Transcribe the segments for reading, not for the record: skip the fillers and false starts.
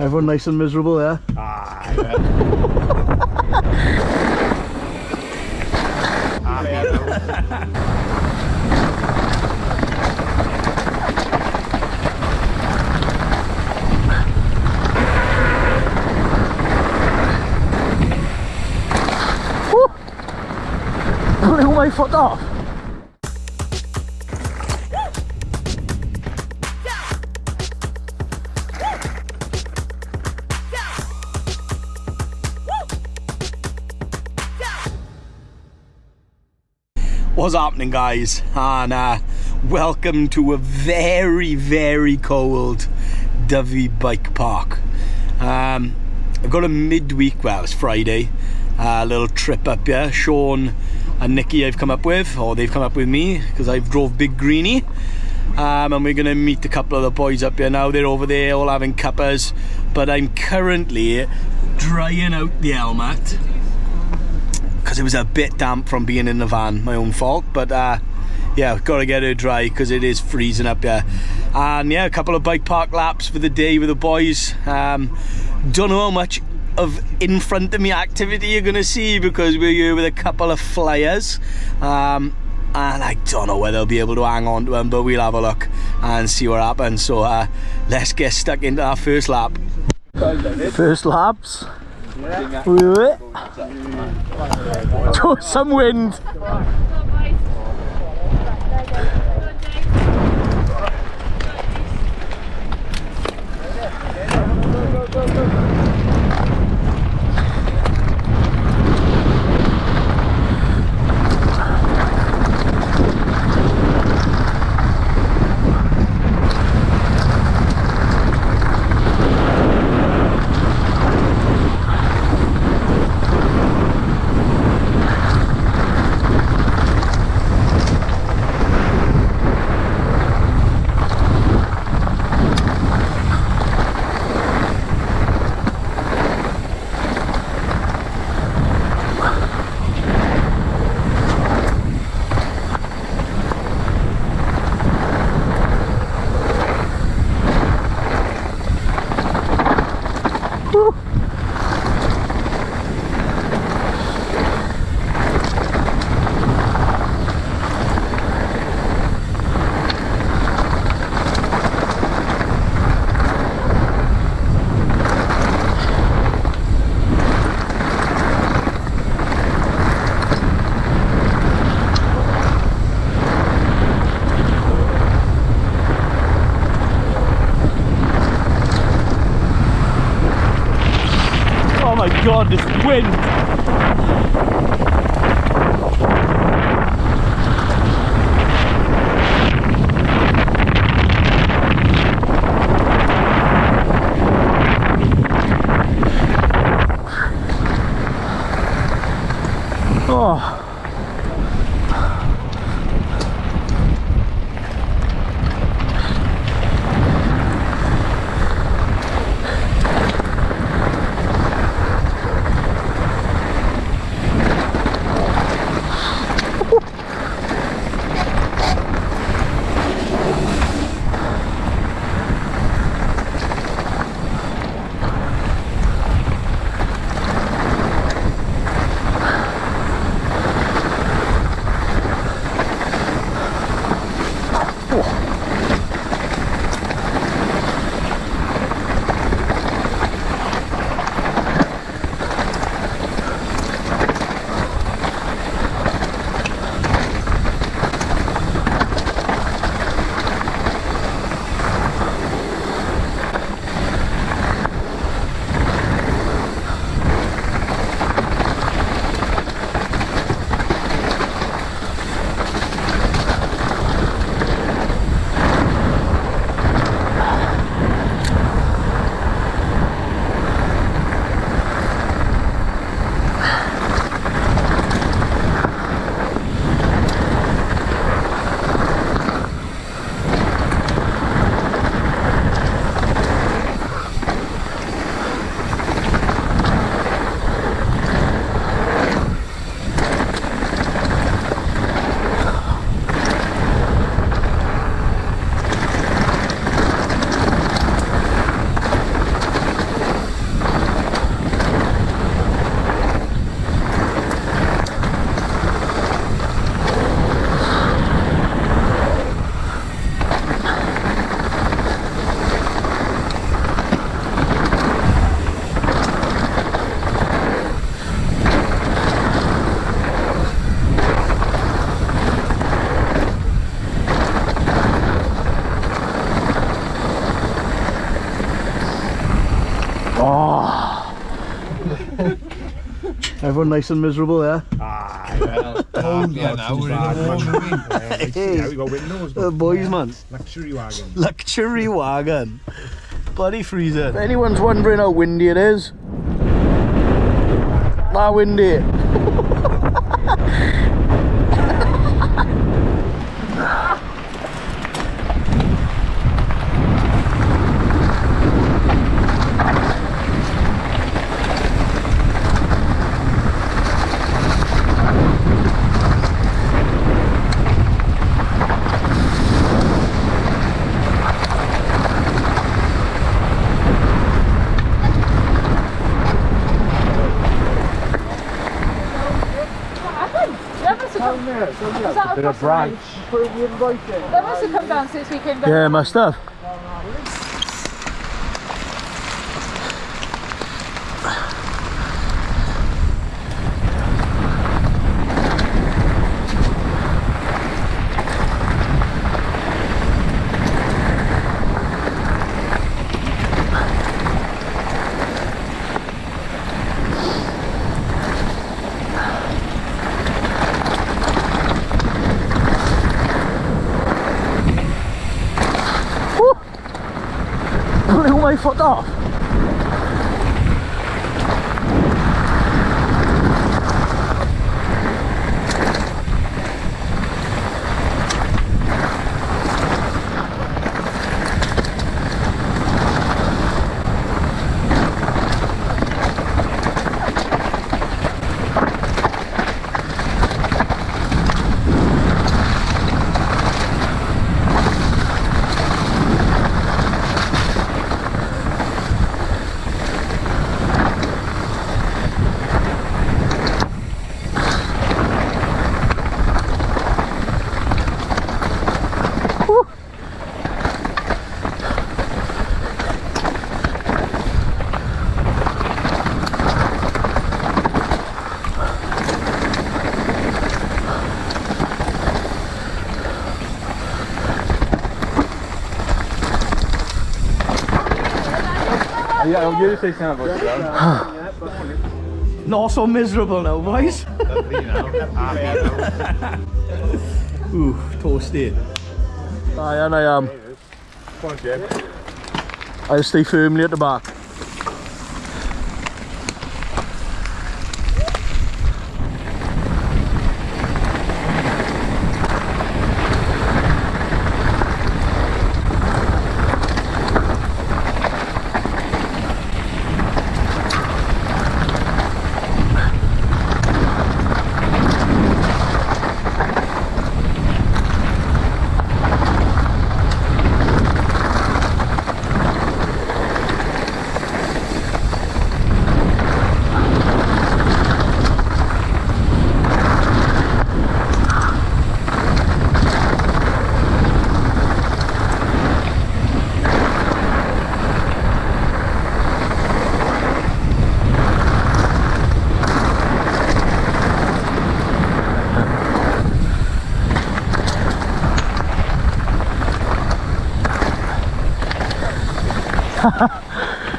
Everyone nice and miserable, yeah? Ah, yeah. Blew my foot off. What's happening, guys? And welcome to a very cold Dyfed Bike Park. I've got a midweek, well, it's Friday, little trip up here. Sean and Nikki I've come up with, or they've come up with me because I've drove Big Greenie, and we're gonna meet a couple of the boys up here now. They're over there all having cuppers, but I'm currently drying out the helmet because it was a bit damp from being in the van. My own fault, but yeah, I've got to get her dry because it is freezing up here. And yeah, a couple of bike park laps for the day with the boys. Don't know how much of in front of me activity you're gonna see because we're here with a couple of flyers, and I don't know whether they'll be able to hang on to them, but we'll have a look and see what happens. So let's get stuck into our first lap. First laps. Yeah. Some wind. Oh my god, this wind! Oh. Everyone nice and miserable there. Ah, well, yeah, now we're in the warm. Hey, we got windows. boys, man. Luxury wagon. Luxury wagon. Bloody freezer. If anyone's wondering how windy it is, not windy. Bit of branch. They must have come down since we came down. Yeah, must have. Blew my foot off. Yeah, you say something about that. Not so miserable now, boys. Ooh, toasty. Aye, and I am. Come on, Jim. I'll stay firmly at the back.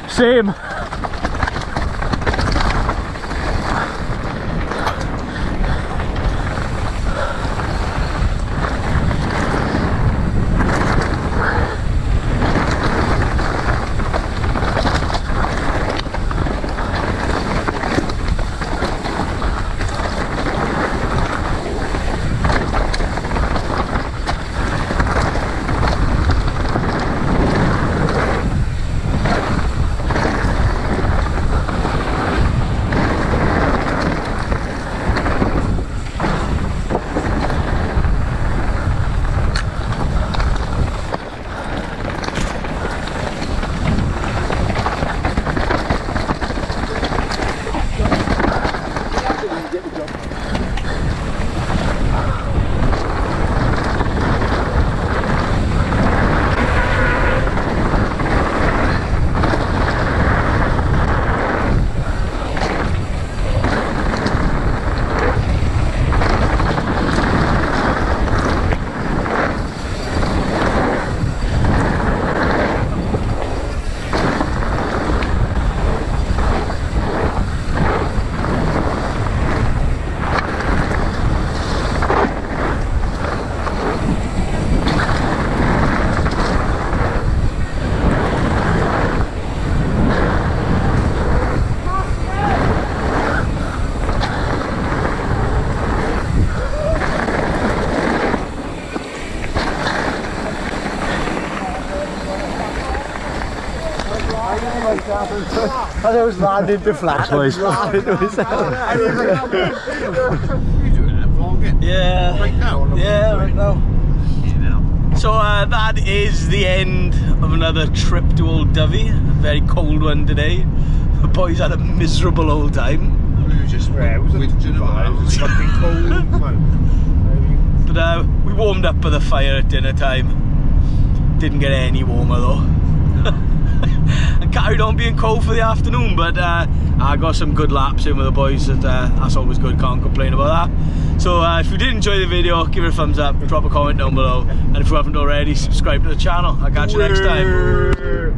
Same. I was landing to flat. Boys. Yeah. Right now? Yeah, right now. So that is the end of another trip to Old Dyfed. A very cold one today. The boys had a miserable old time. We were just whinging about. It was fucking cold, man. But we warmed up by the fire at dinner time. Didn't get any warmer though. And carried on being cold for the afternoon, but I got some good laps in with the boys. That's always good, can't complain about that. So if you did enjoy the video, give it a thumbs up, drop a comment down below, and if you haven't already, subscribe to the channel. I'll catch you next time.